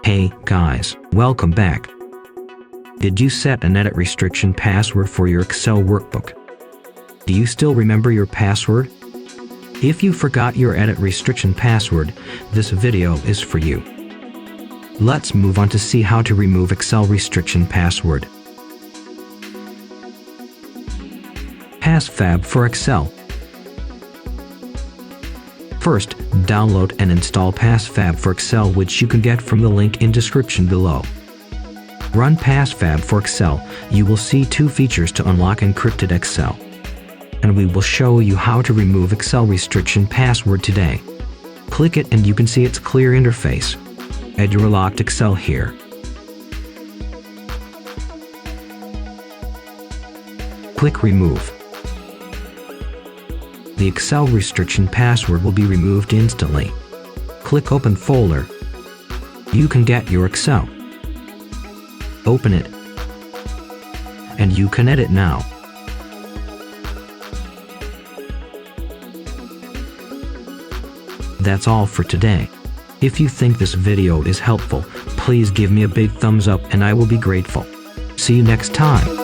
Hey guys, welcome back. Did you set an edit restriction password for your Excel workbook? Do you still remember your password? If you forgot your edit restriction password, this video is for you. Let's move on to see how to remove Excel restriction password. PassFab for Excel. First, download and install PassFab for Excel, which you can get from the link in description below. Run PassFab for Excel. You will see two features to unlock encrypted Excel. And we will show you how to remove Excel restriction password today. Click it and you can see its clear interface. Add your locked Excel here. Click Remove. The Excel restriction password will be removed instantly. Click Open Folder. You can get your Excel. Open it. And you can edit now. That's all for today. If you think this video is helpful, please give me a big thumbs up and I will be grateful. See you next time.